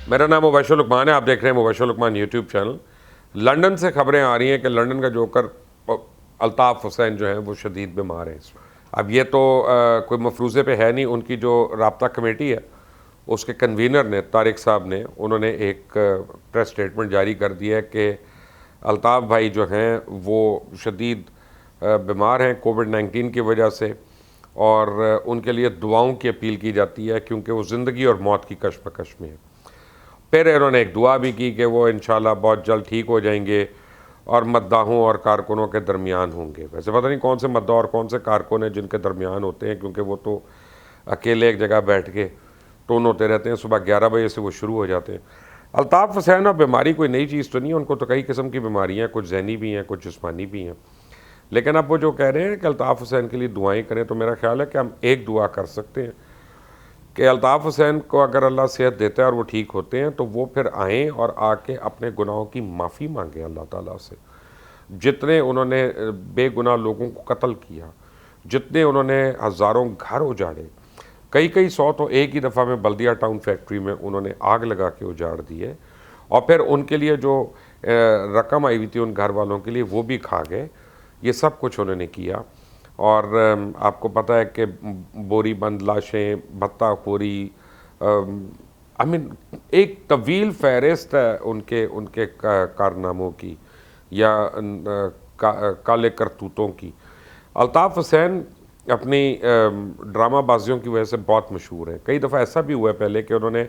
मेरा नाम मुबशर लुकमान है, आप देख रहे हैं Mubashar Luqman YouTube channel. London से खबरें आ रही हैं कि लंदन का जोकर अल्ताफ़ हुसैन जो है वो शदीद बीमार है इस वक्त। अब ये तो कोई मफरूज़े पे है नहीं, उनकी जो राब्ता कमेटी है उसके कन्वीनर ने तारिक साहब ने उन्होंने एक प्रेस स्टेटमेंट जारी कर दिया है कि अल्ताफ़ भाई जो हैं वो शदीद बीमार हैं कोविड-19 की वजह से, और उनके लिए दुआओं की अपील की जाती है क्योंकि वो ज़िंदगी और मौत की कशमकश में है। फिर इन्होंने एक दुआ भी की कि वो इंशाल्लाह बहुत जल्द ठीक हो जाएंगे और मद्दाहों और कारकुनों के दरमियान होंगे। वैसे पता नहीं कौन से मद्दाह और कौन से कारकुन हैं जिनके दरमियान होते हैं, क्योंकि वो तो अकेले एक जगह बैठ के टोन होते रहते हैं। सुबह 11 बजे से वो शुरू हो जाते हैं। अल्ताफ़ हुसैन और बीमारी कोई नई चीज़ तो नहीं है, उनको तो कई किस्म की बीमारियाँ, कुछ ज़हनी भी हैं, कुछ जिस्मानी भी हैं। लेकिन अब वो जो कह रहे हैं कि अल्ताफ़ हुसैन के लिए दुआएँ करें, तो मेरा ख्याल है कि हम एक दुआ कर सकते हैं कि अल्ताफ़ हुसैन को अगर अल्लाह सेहत देता है और वो ठीक होते हैं तो वो फिर आएँ और आके अपने गुनाहों की माफ़ी मांगे अल्लाह ताला से। जितने उन्होंने बेगुनाह लोगों को कत्ल किया, जितने उन्होंने हज़ारों घर उजाड़े, कई कई सौ तो एक ही दफ़ा में बल्दिया टाउन फैक्ट्री में उन्होंने आग लगा के उजाड़ दी है, और फिर उनके लिए जो रकम आई हुई थी उन घर वालों के लिए वो भी खा गए। ये सब कुछ उन्होंने किया। और आपको पता है कि बोरी बंद लाशें, भत्ताखोरी, आई मीन एक तवील फहरिस्त है उनके उनके कारनामों की या काले करतूतों की। अल्ताफ़ हुसैन अपनी ड्रामा बाजियों की वजह से बहुत मशहूर है। कई दफ़ा ऐसा भी हुआ है पहले कि उन्होंने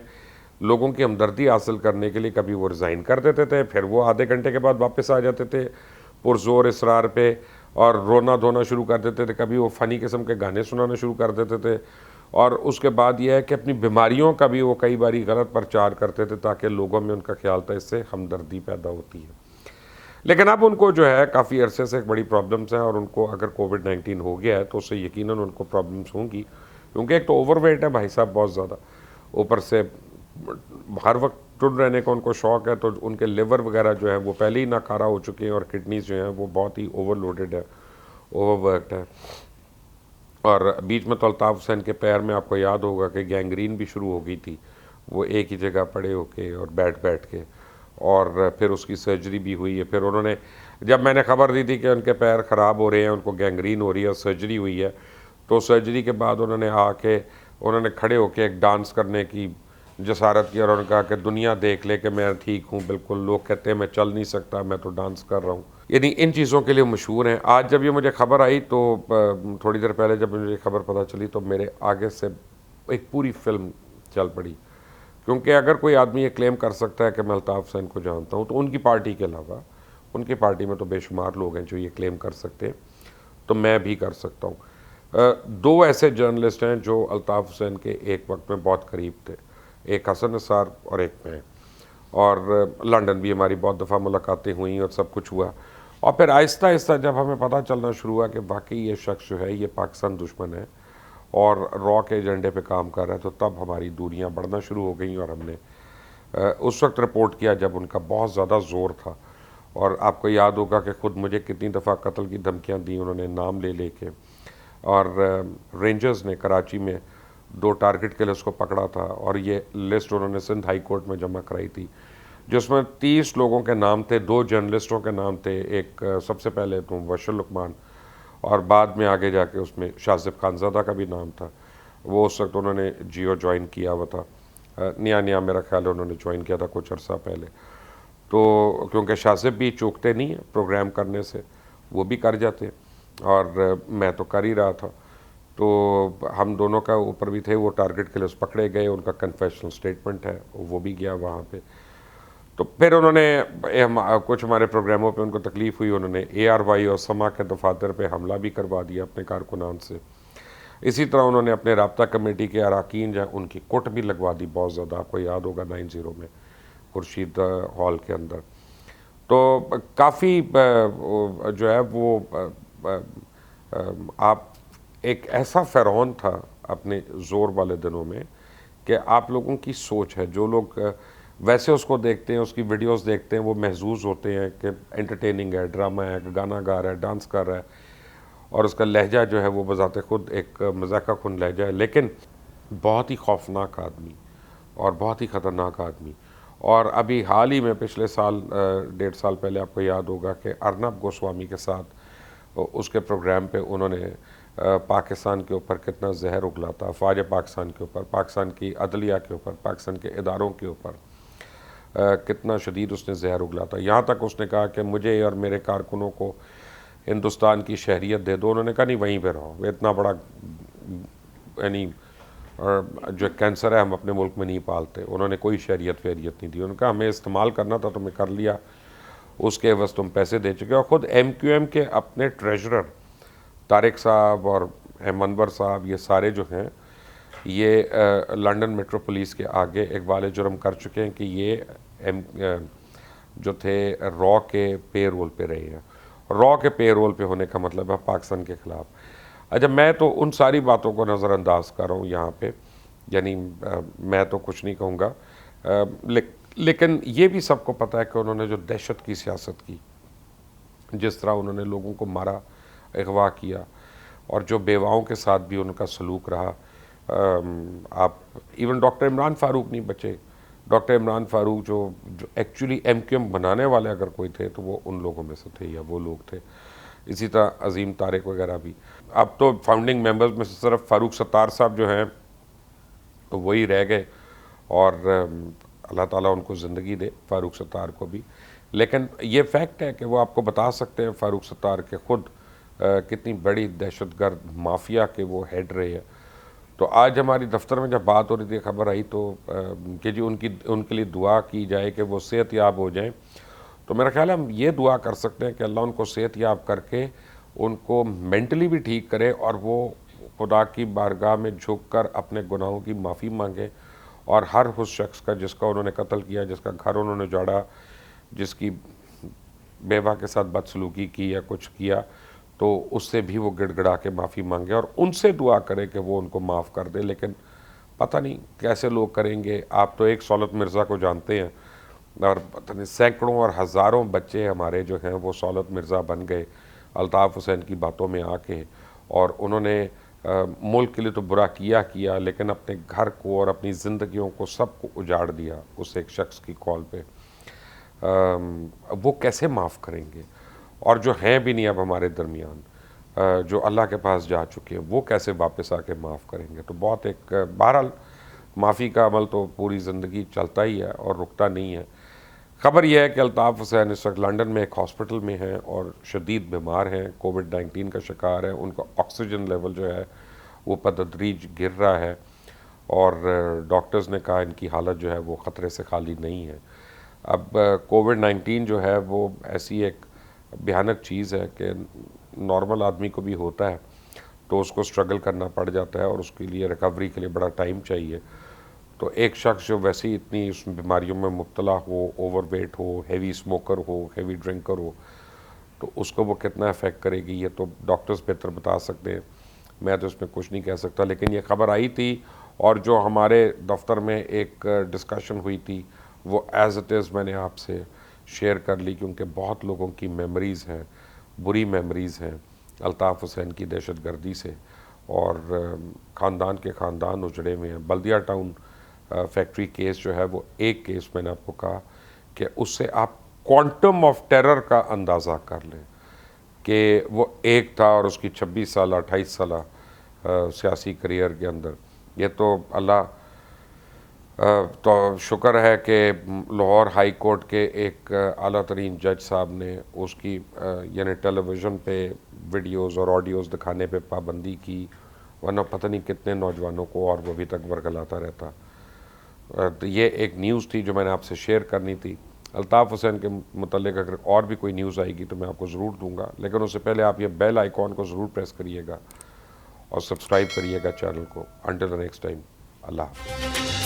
लोगों की हमदर्दी हासिल करने के लिए कभी वो रिज़ाइन कर देते थे, फिर वो आधे घंटे के बाद वापस आ जाते थे पुरज़ोर इसरार पे और रोना धोना शुरू कर देते थे। कभी वो फ़नी किस्म के गाने सुनाना शुरू कर देते थे, और उसके बाद यह है कि अपनी बीमारियों का भी वो कई बारी गलत प्रचार करते थे ताकि लोगों में उनका ख्याल था इससे हमदर्दी पैदा होती है। लेकिन अब उनको जो है काफ़ी अरसे से एक बड़ी प्रॉब्लम्स हैं, और उनको अगर कोविड-19 हो गया है तो उससे यकीनन उनको प्रॉब्लम्स होंगी, क्योंकि एक तो ओवरवेट है भाई साहब बहुत ज़्यादा, ऊपर से हर वक्त टुन रहने का उनको शौक़ है, तो उनके लिवर वगैरह जो है वो पहले ही नाकारा हो चुके हैं, और किडनीज जो हैं वो बहुत ही ओवरलोडेड है, ओवरवर्कड है। और बीच में तो अल्ताफ़ हुसैन के पैर में आपको याद होगा कि गैंग्रीन भी शुरू हो गई थी, वो एक ही जगह पड़े होके और बैठ बैठ के, और फिर उसकी सर्जरी भी हुई है। फिर उन्होंने, जब मैंने खबर दी थी कि उनके पैर ख़राब हो रहे हैं, उनको गैंग्रीन हो रही है, सर्जरी हुई है, तो सर्जरी के बाद उन्होंने आके उन्होंने खड़े होके एक डांस करने की जसारत की, और उन्होंने कहा कि दुनिया देख ले कि मैं ठीक हूँ बिल्कुल, लोग कहते हैं मैं चल नहीं सकता, मैं तो डांस कर रहा हूँ। यानी इन चीज़ों के लिए मशहूर हैं। आज जब ये मुझे खबर आई तो थोड़ी देर पहले जब मुझे खबर पता चली तो मेरे आगे से एक पूरी फिल्म चल पड़ी, क्योंकि अगर कोई आदमी ये क्लेम कर सकता है कि मैं अल्ताफ़ हुसैन को जानता हूँ, तो उनकी पार्टी के अलावा उनकी पार्टी में तो बेशुमार लोग हैं जो ये क्लेम कर सकते हैं, तो मैं भी कर सकता हूँ। दो ऐसे जर्नलिस्ट हैं जो अल्ताफ़ हुसैन के एक वक्त में बहुत करीब थे, एक हसन निसार और एक मैं, और लंदन भी हमारी बहुत दफ़ा मुलाकातें हुई और सब कुछ हुआ। और फिर आहिस्ता आहिस्ता जब हमें पता चलना शुरू हुआ कि वाकई ये शख्स जो है ये पाकिस्तान दुश्मन है और रॉ के एजेंडे पे काम कर रहा है, तो तब हमारी दूरियां बढ़ना शुरू हो गई। और हमने उस वक्त रिपोर्ट किया जब उनका बहुत ज़्यादा ज़ोर था, और आपको याद होगा कि ख़ुद मुझे कितनी दफ़ा कत्ल की धमकियाँ दी उन्होंने नाम ले लेके। और रेंजर्स ने कराची में 2 टारगेट के लिए उसको पकड़ा था, और ये लिस्ट उन्होंने सिंध हाई कोर्ट में जमा कराई थी, जिसमें 30 लोगों के नाम थे, 2 जर्नलिस्टों के नाम थे। एक सबसे पहले तो मुबशर लुकमान, और बाद में आगे जाके उसमें शाज़िब खानज़ादा का भी नाम था। वो उस वक्त उन्होंने जियो ज्वाइन किया हुआ था, नया नया मेरा ख्याल है उन्होंने ज्वाइन किया था कुछ अर्सा पहले। तो क्योंकि शाज़िब भी चूकते नहीं हैं प्रोग्राम करने से, वो भी कर जाते, और मैं तो कर ही रहा था, तो हम दोनों का ऊपर भी थे। वो टारगेट के लिए पकड़े गए, उनका कन्फेशनल स्टेटमेंट है, वो भी गया वहाँ पे। तो फिर उन्होंने कुछ हमारे प्रोग्रामों पे उनको तकलीफ़ हुई, उन्होंने ARY और समा के दफातर पे हमला भी करवा दिया अपने कारकुनान से। इसी तरह उन्होंने अपने राब्ता कमेटी के अरकान जो उनकी कुट भी लगवा दी बहुत ज़्यादा, आपको याद होगा 90 में खुर्शीद हॉल के अंदर। तो काफ़ी जो है वो आप एक ऐसा फ़िरौन था अपने ज़ोर वाले दिनों में कि आप लोगों की सोच है, जो लोग वैसे उसको देखते हैं, उसकी वीडियोस देखते हैं, वो महसूस होते हैं कि एंटरटेनिंग है, ड्रामा है, गाना गा रहा है, डांस कर रहा है, और उसका लहजा जो है वो बज़ाते खुद एक मज़ाक़कुन लहजा है, लेकिन बहुत ही खौफनाक आदमी और बहुत ही ख़तरनाक आदमी। اور ابھی حال ہی میں پچھلے سال 1.5 سال پہلے آپ کو یاد ہوگا کہ ارنب گوسوامی کے ساتھ اس کے پروگرام پہ انہوں نے پاکستان کے اوپر کتنا زہر اگلا تھا، فوج پاکستان کے اوپر، پاکستان کی عدلیہ کے اوپر، پاکستان کے اداروں کے اوپر کتنا شدید اس نے زہر اگلا تھا. یہاں تک اس نے کہا کہ مجھے اور میرے کارکنوں کو ہندوستان کی شہریت دے دو. انہوں نے کہا نہیں وہیں پہ رہو، وہ اتنا بڑا یعنی جو کینسر ہے ہم اپنے ملک میں نہیں پالتے. انہوں نے کوئی شہریت نہیں دی. انہوں نے کہا ہمیں استعمال کرنا تھا تمہیں کر لیا، اس کے عوض تم پیسے دے چکے. اور خود ایم کیو ایم کے اپنے ٹریجرر طارق صاحب اور منور صاحب یہ سارے جو ہیں یہ لنڈن میٹرو پولیس کے آگے اقبال جرم کر چکے ہیں کہ یہ جو تھے را کے پے رول پہ رہے ہیں. را کے پے رول پہ ہونے کا مطلب ہے پاکستان کے خلاف. اچھا میں تو ان ساری باتوں کو نظر انداز کر رہا ہوں یہاں پہ، یعنی میں تو کچھ نہیں کہوں گا، لیکن یہ بھی سب کو پتہ ہے کہ انہوں نے جو دہشت کی سیاست کی، جس طرح انہوں نے لوگوں کو مارا، اغوا کیا، اور جو بیواؤں کے ساتھ بھی ان کا سلوک رہا. آپ ایون ڈاکٹر عمران فاروق نہیں بچے. ڈاکٹر عمران فاروق جو ایکچولی ایم کیو ایم بنانے والے اگر کوئی تھے تو وہ ان لوگوں میں سے تھے یا وہ لوگ تھے. اسی طرح عظیم طارق وغیرہ بھی. اب تو فاؤنڈنگ ممبرز میں سے صرف فاروق ستار صاحب جو ہیں وہی رہ گئے، اور اللہ تعالیٰ ان کو زندگی دے فاروق ستار کو بھی. لیکن یہ فیکٹ ہے کہ وہ آپ کو بتا سکتے ہیں فاروق ستار کے خود کتنی بڑی دہشت گرد مافیا کے وہ ہیڈ رہے ہیں. تو آج ہماری دفتر میں جب بات ہو رہی تھی، خبر آئی تو کہ جی ان کے لیے دعا کی جائے کہ وہ صحت یاب ہو جائیں. تو میرا خیال ہے ہم یہ دعا کر سکتے ہیں کہ اللہ ان کو صحت یاب کر کے ان کو مینٹلی بھی ٹھیک کرے، اور وہ خدا کی بارگاہ میں جھک کر اپنے گناہوں کی معافی مانگے، اور ہر اس شخص کا جس کا انہوں نے قتل کیا، جس کا گھر انہوں نے جاڑا، جس کی بیوہ کے ساتھ بدسلوکی کی یا کچھ کیا، تو اس سے بھی وہ گڑ گڑا کے معافی مانگے اور ان سے دعا کرے کہ وہ ان کو معاف کر دے. لیکن پتہ نہیں کیسے لوگ کریں گے. آپ تو ایک سولت مرزا کو جانتے ہیں، اور پتہ نہیں سینکڑوں اور ہزاروں بچے ہمارے جو ہیں وہ سولت مرزا بن گئے الطاف حسین کی باتوں میں آ کے، اور انہوں نے ملک کے لیے تو برا کیا لیکن اپنے گھر کو اور اپنی زندگیوں کو سب کو اجاڑ دیا اس ایک شخص کی کال پہ. وہ کیسے معاف کریں گے؟ اور جو ہیں بھی نہیں اب ہمارے درمیان، جو اللہ کے پاس جا چکے ہیں، وہ کیسے واپس آ کے معاف کریں گے؟ تو بہت ایک بہرحال معافی کا عمل تو پوری زندگی چلتا ہی ہے اور رکتا نہیں ہے. خبر یہ ہے کہ الطاف حسین اس وقت لنڈن میں ایک ہاسپٹل میں ہیں اور شدید بیمار ہیں، کووڈ-19 کا شکار ہے. ان کا آکسیجن لیول جو ہے وہ بتدریج گر رہا ہے، اور ڈاکٹرز نے کہا ان کی حالت جو ہے وہ خطرے سے خالی نہیں ہے. اب کووڈ-19 جو ہے وہ ایسی ایک بھیانک چیز ہے کہ نارمل آدمی کو بھی ہوتا ہے تو اس کو سٹرگل کرنا پڑ جاتا ہے، اور اس کے لیے ریکوری کے لیے بڑا ٹائم چاہیے. تو ایک شخص جو ویسے ہی اتنی اس بیماریوں میں مبتلا ہو، اوور ویٹ ہو، ہیوی اسموکر ہو، ہیوی ڈرنکر ہو، تو اس کو وہ کتنا افیکٹ کرے گی یہ تو ڈاکٹرز بہتر بتا سکتے ہیں. میں تو اس میں کچھ نہیں کہہ سکتا. لیکن یہ خبر آئی تھی، اور جو ہمارے دفتر میں ایک ڈسکشن ہوئی تھی وہ ایز اٹ از میں نے آپ سے شیئر کر لی، کیونکہ بہت لوگوں کی میموریز ہیں، بری میموریز ہیں الطاف حسین کی دہشت گردی سے، اور خاندان کے خاندان اجڑے ہوئے ہیں. بلدیہ ٹاؤن فیکٹری کیس جو ہے وہ ایک کیس میں نے آپ کو کہا کہ اس سے آپ کوانٹم آف ٹیرر کا اندازہ کر لیں کہ وہ ایک تھا، اور اس کی 26 سالہ 28 سالہ سیاسی کریئر کے اندر. یہ تو اللہ تو شکر ہے کہ لاہور ہائی کورٹ کے ایک اعلیٰ ترین جج صاحب نے اس کی یعنی ٹیلی ویژن پہ ویڈیوز اور آڈیوز دکھانے پہ پابندی کی، ورنہ پتہ نہیں کتنے نوجوانوں کو اور وہ ابھی تک ورگلاتا رہتا. تو یہ ایک نیوز تھی جو میں نے آپ سے شیئر کرنی تھی. الطاف حسین کے متعلق اگر اور بھی کوئی نیوز آئے گی تو میں آپ کو ضرور دوں گا، لیکن اس سے پہلے آپ یہ بیل آئیکن کو ضرور پریس کریے گا اور سبسکرائب کریے گا چینل کو. انٹل دی نیکسٹ ٹائم، اللہ حافظ.